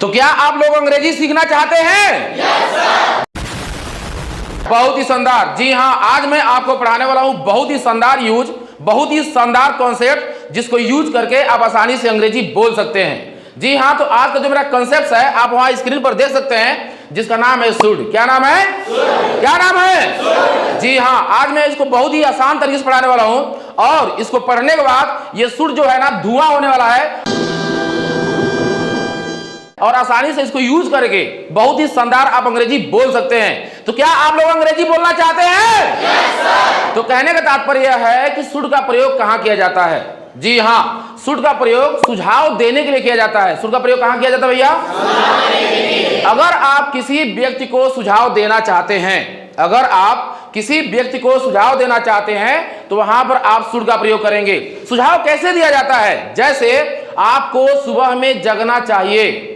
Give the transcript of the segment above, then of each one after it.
तो क्या आप लोग अंग्रेजी सीखना चाहते हैं? बहुत ही शानदार। जी हाँ, आज मैं आपको पढ़ाने वाला हूं बहुत ही शानदार कॉन्सेप्ट जिसको यूज करके आप आसानी से अंग्रेजी बोल सकते हैं। जी हाँ, तो आज का जो मेरा कॉन्सेप्ट है आप वहां स्क्रीन पर देख सकते हैं, जिसका नाम है शुड। क्या नाम है? क्या नाम है? जी हाँ, आज मैं इसको बहुत ही आसान तरीके से पढ़ाने वाला हूं और इसको पढ़ने के बाद ये शुड जो है ना धुआं होने वाला है और आसानी से इसको यूज करके बहुत ही शानदार आप अंग्रेजी बोल सकते हैं। तो क्या आप लोग अंग्रेजी बोलना चाहते हैं? yes, तो कहने का तात्पर्य यह है कि शुड का प्रयोग कहां किया जाता है। जी हाँ, शुड का प्रयोग सुझाव देने के लिए किया जाता है। शुड का प्रयोग कहां किया जाता है भैया? अगर आप किसी व्यक्ति को सुझाव देना चाहते हैं, अगर आप किसी व्यक्ति को सुझाव देना चाहते हैं तो वहां पर आप शुड का प्रयोग करेंगे। सुझाव कैसे दिया जाता है? जैसे आपको सुबह में जगना चाहिए।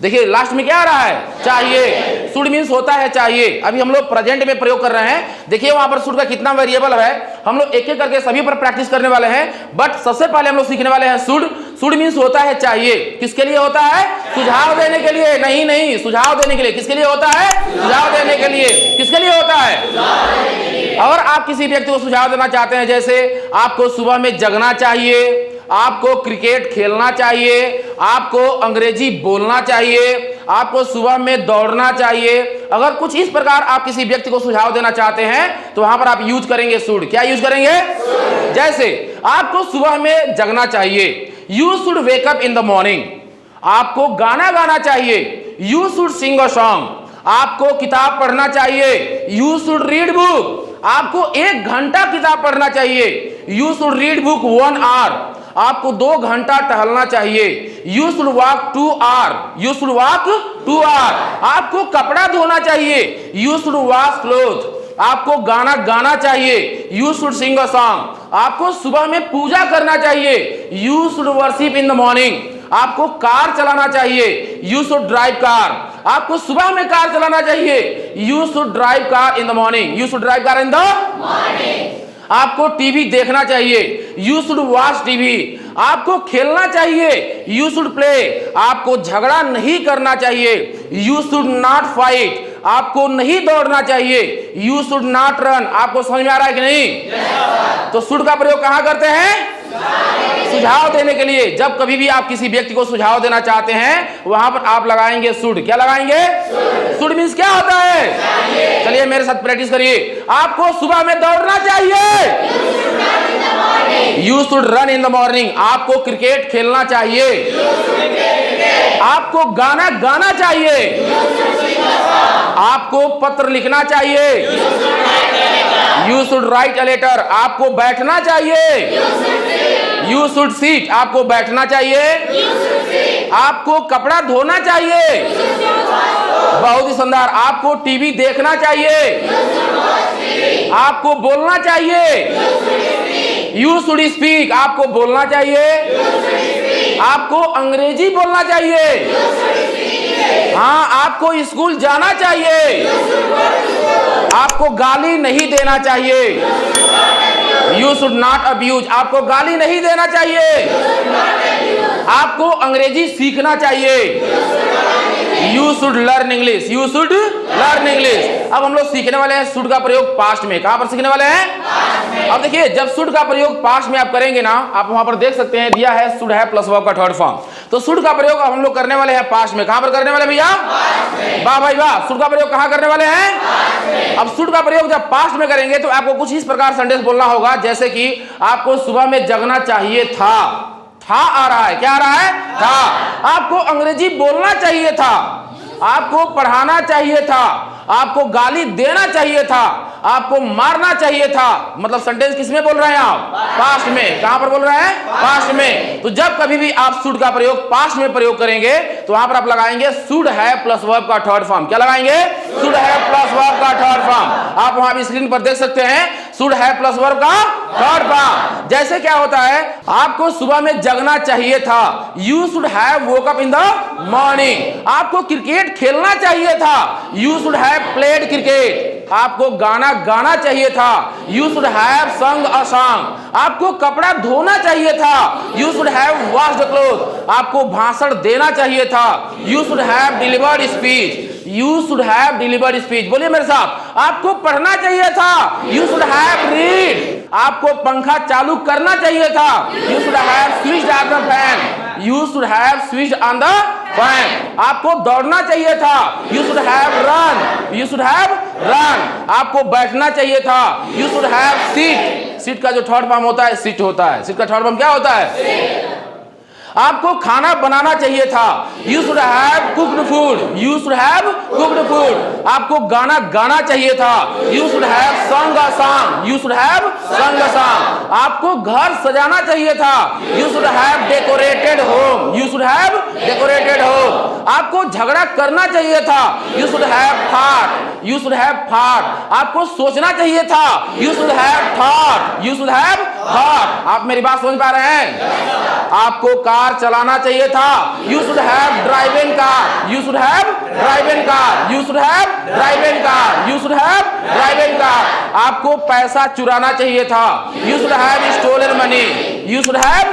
देखिए लास्ट में क्या आ रहा है? चाहिए। शुड मीन्स होता है चाहिए। अभी हम लोग प्रेजेंट में प्रयोग कर रहे हैं। देखिए वहां पर शुड का कितना वेरिएबल है। हम लोग एक एक करके सभी पर प्रैक्टिस करने वाले हैं, बट सबसे पहले हम लोग सीखने वाले हैं शुड। शुड मीन्स होता है चाहिए। किसके लिए होता है? सुझाव देने के लिए। नहीं, सुझाव देने के लिए। किसके लिए होता है? सुझाव देने के लिए। किसके लिए होता है? और आप किसी व्यक्ति को सुझाव देना चाहते हैं, जैसे आपको सुबह में जगना चाहिए, आपको क्रिकेट खेलना चाहिए, आपको अंग्रेजी बोलना चाहिए, आपको सुबह में दौड़ना चाहिए। अगर कुछ इस प्रकार आप किसी व्यक्ति को सुझाव देना चाहते हैं तो वहां पर आप यूज करेंगे शुड। क्या यूज करेंगे? जैसे आपको सुबह में जगना चाहिए, you should wake up in the morning. आपको गाना गाना चाहिए, you should Singh a song. आपको किताब पढ़ना चाहिए, यू शुड रीड बुक। आपको 1 घंटा किताब पढ़ना चाहिए, you should read book 1 hour. आपको 2 घंटा टहलना चाहिए, you should walk 2 hour. You should walk 2 hour. आपको कपड़ा धोना चाहिए, यू शुड वॉश क्लोथ। आपको गाना गाना चाहिए, you should Singh a song. आपको सुबह में पूजा करना चाहिए, you should worship in the morning. आपको कार चलाना चाहिए, यू शुड ड्राइव कार। आपको सुबह में कार चलाना चाहिए, you should drive car in the morning. You should drive car in the morning. आपको टीवी देखना चाहिए, यू शुड वॉच टीवी। आपको खेलना चाहिए, यू शुड प्ले। आपको झगड़ा नहीं करना चाहिए, यू शुड नॉट फाइट। आपको नहीं दौड़ना चाहिए, यू शुड नॉट रन। आपको समझ में आ रहा है कि नहीं? तो शुड का प्रयोग कहां करते हैं? सुझाव देने के लिए। जब कभी भी आप किसी व्यक्ति को सुझाव देना चाहते हैं वहां पर आप लगाएंगे शुड। क्या लगाएंगे? शुड मीन्स क्या होता है? चलिए मेरे साथ प्रैक्टिस करिए। आपको सुबह में दौड़ना चाहिए, you should run in the morning. आपको क्रिकेट खेलना चाहिए, आपको गाना गाना चाहिए, आपको पत्र लिखना चाहिए, you should write a letter. आपको बैठना चाहिए, यू शुड सीट। आपको बैठना चाहिए, आपको कपड़ा धोना चाहिए। बहुत ही शानदार। आपको टीवी देखना चाहिए, आपको बोलना चाहिए, यू शुड स्पीक। आपको बोलना चाहिए, आपको अंग्रेजी बोलना चाहिए। हाँ, आपको स्कूल जाना चाहिए, आपको गाली नहीं देना चाहिए, यू शुड नॉट अब्यूज। आपको गाली नहीं देना चाहिए, आपको अंग्रेजी सीखना चाहिए, you should learn English. You should learn English. अब हम लोग सीखने वाले हैं शुड का प्रयोग पास्ट में। कहां पर सीखने वाले हैं? अब देखिए, जब शुड का प्रयोग पास्ट में आप करेंगे ना, आप वहां पर देख सकते हैं दिया है शुड है प्लस वर्ब का थर्ड फॉर्म। तो शुड का प्रयोग अब हम लोग करने वाले हैं पास्ट में। कहां पर करने वाले भैया? वाह भाई वाह। शुड का प्रयोग कहां करने वाले हैं? अब शुड का प्रयोग जब पास्ट में करेंगे तो आपको कुछ इस प्रकार सेंटेंस बोलना होगा, जैसे कि आपको सुबह में जगना चाहिए था। था आ रहा है। क्या आ रहा है? था। आपको अंग्रेजी बोलना चाहिए था, आपको पढ़ाना चाहिए था, आपको गाली देना चाहिए था, आपको मारना चाहिए था। मतलब सेंटेंस किसमें बोल रहे हैं आप? पास्ट में। कहां पर बोल रहे हैं? पास्ट में। तो जब कभी भी आप शुड का प्रयोग पास्ट में प्रयोग करेंगे तो वहां पर आप लगाएंगे शुड है प्लस वर्ब का थर्ड फॉर्म। क्या लगाएंगे? शुड है प्लस वर्ब का थर्ड फॉर्म। आप वहां भी स्क्रीन पर देख सकते हैं शुड है प्लस वर्ब का थर्ड फॉर्म। जैसे क्या होता है, आपको सुबह में जगना चाहिए था, you should have woke up in the morning. आपको क्रिकेट खेलना चाहिए था, you should have played cricket. आपको गाना गाना चाहिए था। यू शुड हैव संग अ सॉन्ग। आपको कपड़ा धोना चाहिए था। You should have wash the cloth. आपको भाषण देना चाहिए था। You should have delivered speech. You should have delivered speech. बोलिए मेरे साथ, आपको पढ़ना चाहिए था। You should have read. आपको पंखा चालू करना चाहिए था। You should have switched on the fan. You should have switched on the fan. आपको दौड़ना चाहिए था। You should have run. You should have run. आपको बैठना चाहिए था। You should have seat. Seat का जो थर्ड फॉर्म होता है सिट होता है। सीट का थर्ड फॉर्म क्या होता है? आपको खाना बनाना चाहिए था। You should have cooked food. You should have cooked food. आपको गाना गाना चाहिए था। यू शुड हैव संग a song. You should have संग अ सॉन्ग। आपको घर सजाना चाहिए था। You should have decorated home. You should have decorated home. आपको झगड़ा करना चाहिए था। You should have thought. You should have thought. आपको सोचना चाहिए था। You should have thought. You should have thought. आप मेरी बात समझ पा रहे हैं? आपको कार चलाना चाहिए था। You should have driving car. You should have driving car. You should have driving car. You should have driving car. आपको पैसा चुराना चाहिए था। You should have stolen money. You should have.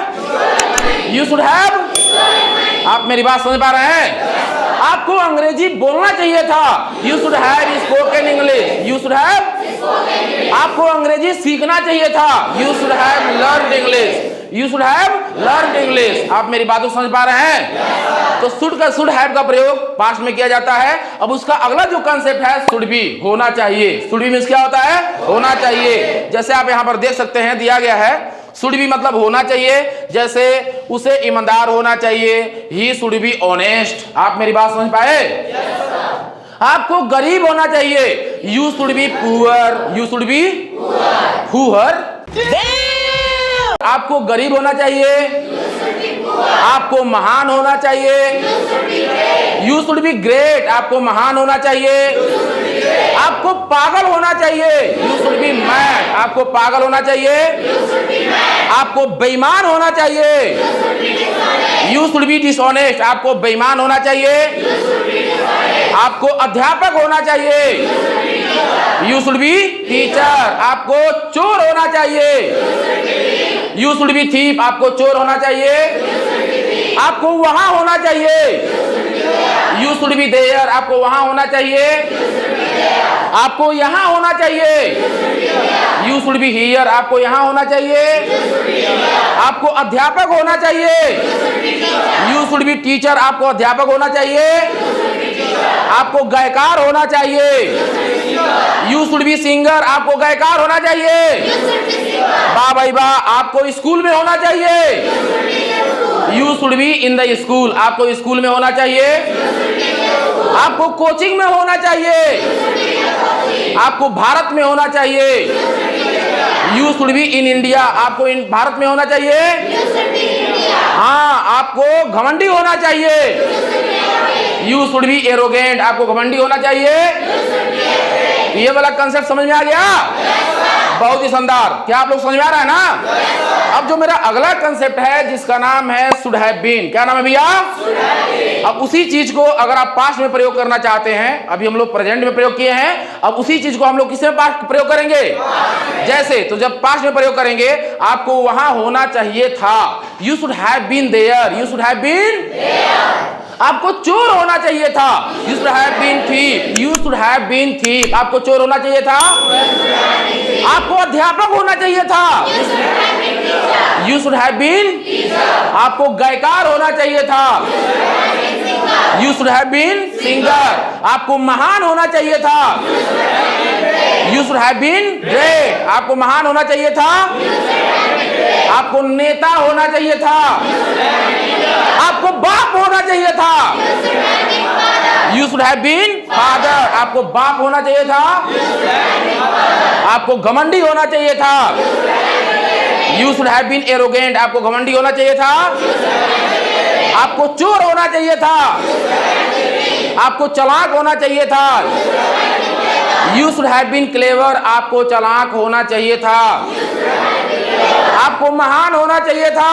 You should have. आप मेरी बात समझ पा रहे हैं? आपको अंग्रेजी बोलना चाहिए था। You should have spoken English. You should have. आपको अंग्रेजी सीखना चाहिए था। You should have learn English. You should have learn English. आप मेरी बातों समझ पा रहे हैं? तो शुड हैव का प्रयोग पास्ट में किया जाता है। अब उसका अगला जो कंसेप्ट है शुड बी, होना चाहिए। शुड बी मींस क्या होता है? होना चाहिए। जैसे आप यहां पर देख सकते हैं, दिया गया है शुड बी मतलब होना चाहिए। जैसे उसे ईमानदार होना चाहिए। He should be honest. आप मेरी बात समझ पाए? आपको गरीब होना चाहिए। You should be poor. You should be poor. आपको गरीब होना चाहिए। आपको महान होना चाहिए। You should be great. आपको महान होना चाहिए। आपको पागल होना चाहिए। You should B mad. आपको पागल होना चाहिए। आपको बेईमान होना चाहिए। You should B dishonest. आपको बेईमान होना चाहिए। आपको अध्यापक होना चाहिए। You should be teacher. आपको चोर होना चाहिए। You should be thief. आपको चोर होना चाहिए। आपको वहां होना चाहिए। You should be there. आपको वहां होना चाहिए। आपको यहां होना चाहिए। You should be here. आपको यहां होना चाहिए। आपको अध्यापक होना चाहिए। You should be teacher. आपको अध्यापक होना चाहिए। आपको गायकार होना चाहिए। You should be singer. आपको गायकार होना चाहिए। वाह भाई वाह। आपको स्कूल में होना चाहिए। You should be in the school. आपको स्कूल में होना चाहिए। आपको कोचिंग में होना चाहिए। आपको भारत में होना चाहिए। You should be in India. आपको भारत में होना चाहिए। हाँ, आपको घमंडी होना चाहिए। You should B arrogant. आपको घमंडी होना चाहिए। ये वाला कंसेप्ट समझ में आ गया? बहुत ही शानदार। क्या आप लोग समझ में आ रहा है ना? अब जो मेरा अगला कंसेप्ट है जिसका नाम है शुड हैव बीन। क्या नाम है भैया? अब उसी चीज को अगर आप पास्ट में प्रयोग करना चाहते हैं, अभी हम लोग प्रेजेंट में प्रयोग किए हैं, अब उसी चीज को हम लोग किस में प्रयोग करेंगे? जैसे तो जब पास्ट में प्रयोग करेंगे आपको वहां होना चाहिए था। You should have been there. You should have been there. आपको चोर होना चाहिए था। You should have been thief. You should have been thief. आपको चोर होना चाहिए था। आपको अध्यापक होना चाहिए था। You should have been. आपको गायकार होना चाहिए था। You should have been singer. आपको महान होना चाहिए था। You should have been great. आपको महान होना चाहिए था। आपको नेता होना चाहिए था। आपको बाप होना चाहिए था। You should have been father. आपको बाप होना चाहिए था। आपको घमंडी होना चाहिए था। You should have been arrogant. आपको घमंडी होना चाहिए था। आपको चोर होना चाहिए था। आपको चालाक होना चाहिए था। You should have been clever. आपको चालाक होना चाहिए था। आपको महान होना चाहिए था।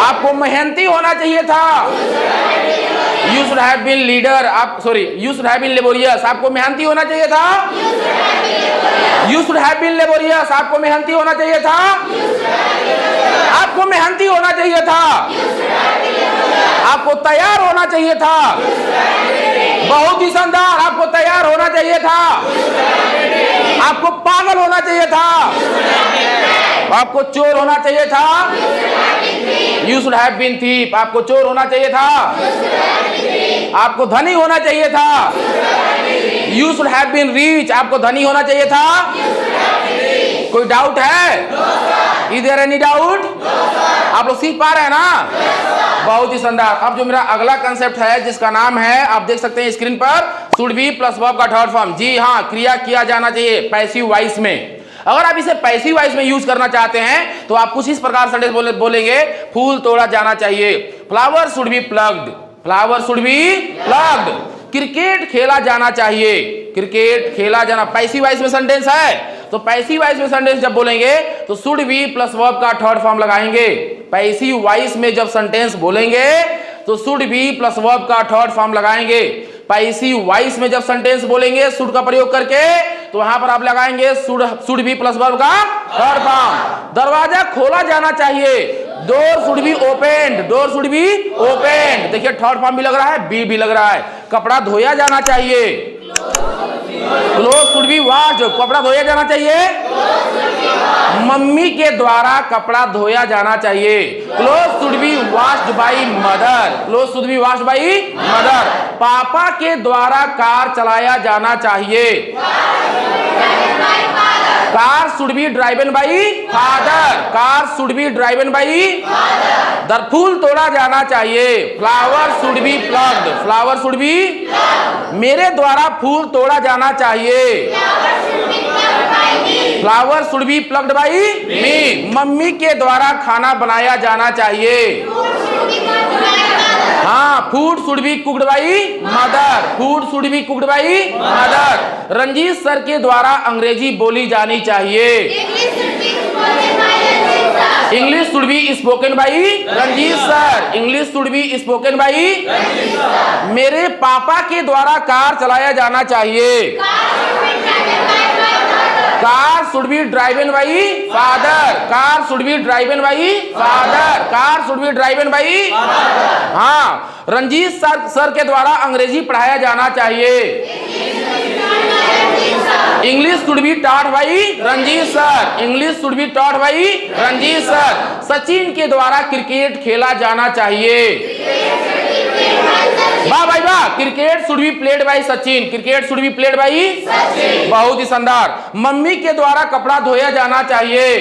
आपको मेहनती होना चाहिए था। You should should have been leader, आप sorry you should have been laborious, आपको मेहनती होना चाहिए था। You should have been laborious, आपको मेहनती होना चाहिए था। आपको मेहनती होना चाहिए था। आपको तैयार होना चाहिए था। बहुत ही शानदार, आपको तैयार होना चाहिए था। आपको पागल होना चाहिए था। आपको चोर होना चाहिए था। You should have been thief, आपको चोर होना चाहिए था। आपको धनी होना चाहिए था। You should have been rich, आपको धनी होना चाहिए था। कोई डाउट है? Is there any doubt? आप लोग सीख पा रहे हैं ना? बहुत ही शानदार। अब जो मेरा अगला कंसेप्ट है जिसका नाम है, आप देख सकते हैं स्क्रीन पर, शुड बी प्लस वर्ब का थर्ड फॉर्म। जी हाँ, क्रिया किया जाना चाहिए पैसिव वॉइस में। अगर आप इसे पैसिव वॉइस में यूज करना चाहते हैं तो आप कुछ इस प्रकार सेंटेंस बोलेंगे, फूल तोड़ा जाना चाहिए, flower should be plugged, flower should be plugged. Cricket खेला जाना चाहिए, क्रिकेट खेला जाना, पैसिव वॉइस में सेंटेंस है तो पैसिव वॉइस में सेंटेंस जब बोलेंगे तो शुड बी प्लस वर्ब का थर्ड फॉर्म लगाएंगे। पैसिव वॉइस में जब सेंटेंस बोलेंगे तो शुड बी प्लस वर्ब का थर्ड फॉर्म लगाएंगे। पैसिव वॉइस में जब सेंटेंस बोलेंगे शुड का प्रयोग करके तो वहां पर आप लगाएंगे शुड बी प्लस वर्ब का थर्ड फॉर्म। दरवाजा खोला जाना चाहिए, door should be opened, door should be opened. देखिए थर्ड फॉर्म भी लग रहा है, बी भी लग रहा है। कपड़ा धोया जाना चाहिए, क्लोथ शुड बी वॉश्ड, कपड़ा धोया जाना चाहिए। मम्मी के द्वारा कपड़ा धोया जाना चाहिए, cloth should be washed by mother, cloth should be washed by mother. पापा के द्वारा कार चलाया जाना चाहिए, car should be driven by father, car should be driven by father. फूल तोड़ा जाना चाहिए, flower should be plugged, flower should be. मेरे द्वारा फूल तोड़ा जाना चाहिए, flower should be plugged by me. मम्मी के द्वारा खाना बनाया जाना चाहिए, हाँ, food should be cooked by mother, food should be cooked by mother. Ranjit sir के द्वारा अंग्रेजी बोली जानी चाहिए, English should be spoken by Ranjit sir, English should be spoken by. मेरे पापा के द्वारा कार चलाया जाना चाहिए, car should be driven by father, car should be driven by father, car should be driven by. हाँ, रंजीत सर के द्वारा अंग्रेजी पढ़ाया जाना चाहिए, English should be taught by Ranjit sir, English should be taught by Ranjit sir. Sachin के द्वारा क्रिकेट खेला जाना चाहिए, वाह भाई वाह, cricket should be played by Sachin, cricket should be played by Sachin. बहुत ही शानदार। मम्मी के द्वारा कपड़ा धोया जाना चाहिए,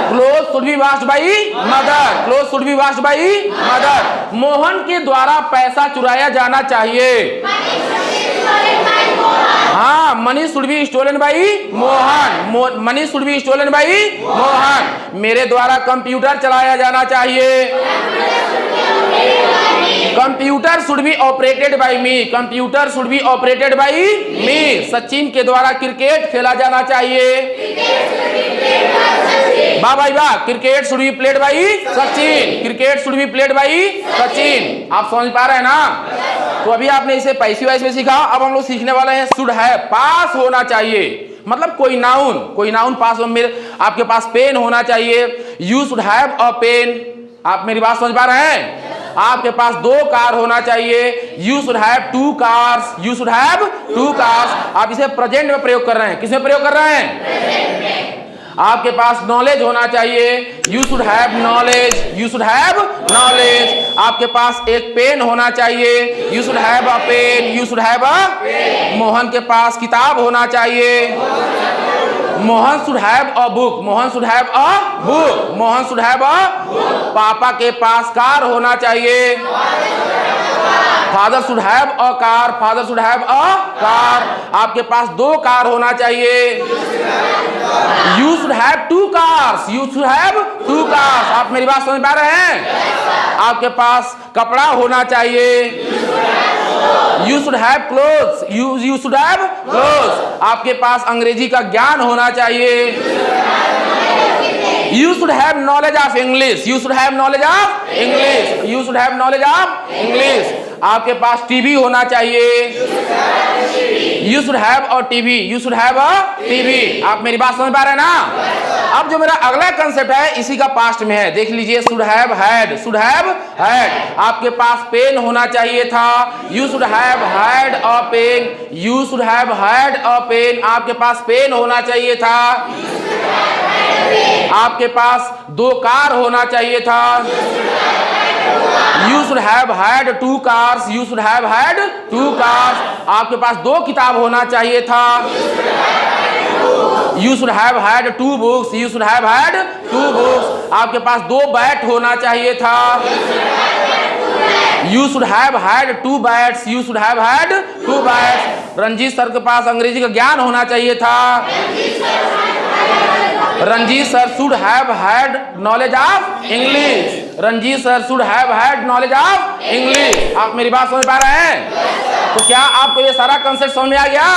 cloth should be washed by mother, cloth should be washed by mother. Mohan के द्वारा पैसा चुराया जाना चाहिए, हाँ, money should be stolen by Mohan, money should be stolen by Mohan. मेरे द्वारा कंप्यूटर चलाया जाना चाहिए, computer should be operated by me, computer should be operated by me. Sachin के द्वारा क्रिकेट खेला जाना चाहिए, वाह भाई वाह, cricket should be played by Sachin, cricket should be played by Sachin. आप समझ पा रहे हैं ना? तो अभी आपने इसे पैसिव वॉइस में सीखा, अब हम लोग सीखने वाले हैं शुड है, पास होना चाहिए। मतलब कोई नाउन पास हो। मेरे आपके पास पेन होना चाहिए, you should have a pen. आप मेरी बात समझ पा रहे हैं? आपके पास 2 कार होना चाहिए, you should have 2 cars, you should have 2 cars. आप इसे प्रेजेंट में प्रयोग कर रहे हैं, किसमें प्रयोग कर रहे हैं? आपके पास नॉलेज होना चाहिए, you should have knowledge, you should have knowledge. आपके पास एक पेन होना चाहिए, you should have a pen, you should have a. Mohan के पास किताब होना चाहिए, Mohan should have a book, Mohan should have a book, Mohan should have a. पापा के पास कार होना चाहिए, father should have a car, father should have a car. आपके पास 2 कार होना चाहिए, you should have 2 cars, you should have 2 cars. आप मेरी बात समझ पा रहे हैं? आपके पास कपड़ा होना चाहिए, you should have clothes, you should have clothes. आपके पास अंग्रेजी का ज्ञान होना चाहिए, You should have knowledge of English. You should have knowledge of English. You should have knowledge of English. आपके पास टीवी होना चाहिए. You should have a TV. You should have a TV. आप मेरी बात समझ पा रहे हैं ना? अब जो मेरा अगला कंसेप्ट है इसी का पास्ट में है. देख लीजिए, should have had. Should have had. आपके पास पेन होना चाहिए था. You should have had a pen. You should have had a pen. आपके पास पेन होना चाहिए था. आपके पास 2 कार होना चाहिए था. You should have had 2 cars. You should have had 2 cars. आपके पास 2 किताब होना चाहिए था. You should have had 2 books. You should have had 2 books. आपके पास 2 बैट होना चाहिए था. You should have had 2 bats. You should have had 2 bats. Ranjit sir के पास अंग्रेजी का ज्ञान होना चाहिए था. Ranjit sir should have had knowledge of English. Ranjit sir should have had knowledge of English. आप मेरी बात समझ पा रहे हैं? तो क्या आपको ये सारा कंसेप्ट समझ में आ गया?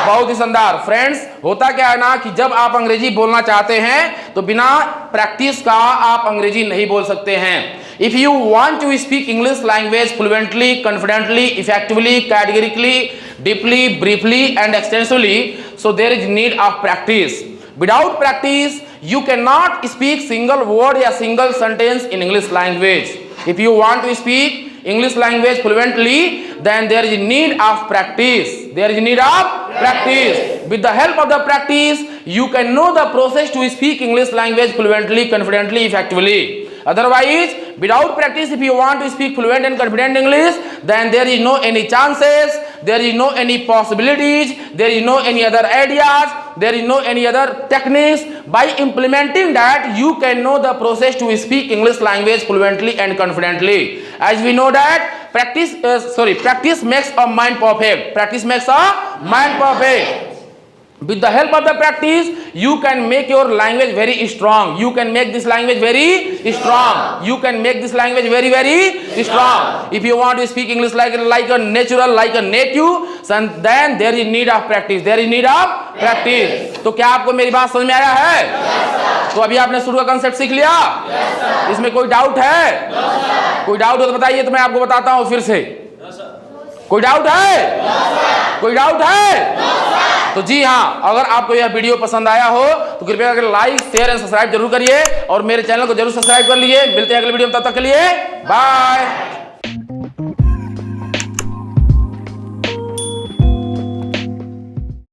बहुत ही शानदार. फ्रेंड्स, होता क्या है ना कि जब आप अंग्रेजी बोलना चाहते हैं तो बिना प्रैक्टिस का आप अंग्रेजी नहीं बोल सकते हैं. If you want to speak English language fluently, confidently, effectively, categorically, deeply, briefly and extensively, so there is need of practice. Without practice, you cannot speak single word or single sentence in English language. If you want to speak English language fluently, then there is need of practice. There is need of practice. With the help of the practice, you can know the process to speak English language fluently, confidently, effectively. Otherwise, without practice, if you want to speak fluent and confident English, then there is no any chances, there is no any possibilities, there is no any other ideas, there is no any other techniques. By implementing that, you can know the process to speak English language fluently and confidently. As we know that practice makes a mind perfect. Practice makes a mind perfect. With the help of the practice, you can make your language very strong. You can make this language very strong. You can make this language very, very strong. If you want to speak English like a natural, like a native, then there is need of practice. There is need of practice. तो क्या आपको मेरी बात समझ में आया है? तो अभी आपने शुरू का कंसेप्ट सीख लिया? इसमें कोई डाउट है? कोई डाउट हो तो बताइए, तो मैं आपको बताता हूँ फिर से. कोई डाउट है? कोई डाउट है? तो जी हाँ, अगर आपको यह वीडियो पसंद आया हो तो कृपया करके लाइक, शेयर एंड सब्सक्राइब जरूर करिए और मेरे चैनल को जरूर सब्सक्राइब कर लीजिए. मिलते हैं अगले वीडियो में, तब तक के लिए बाय.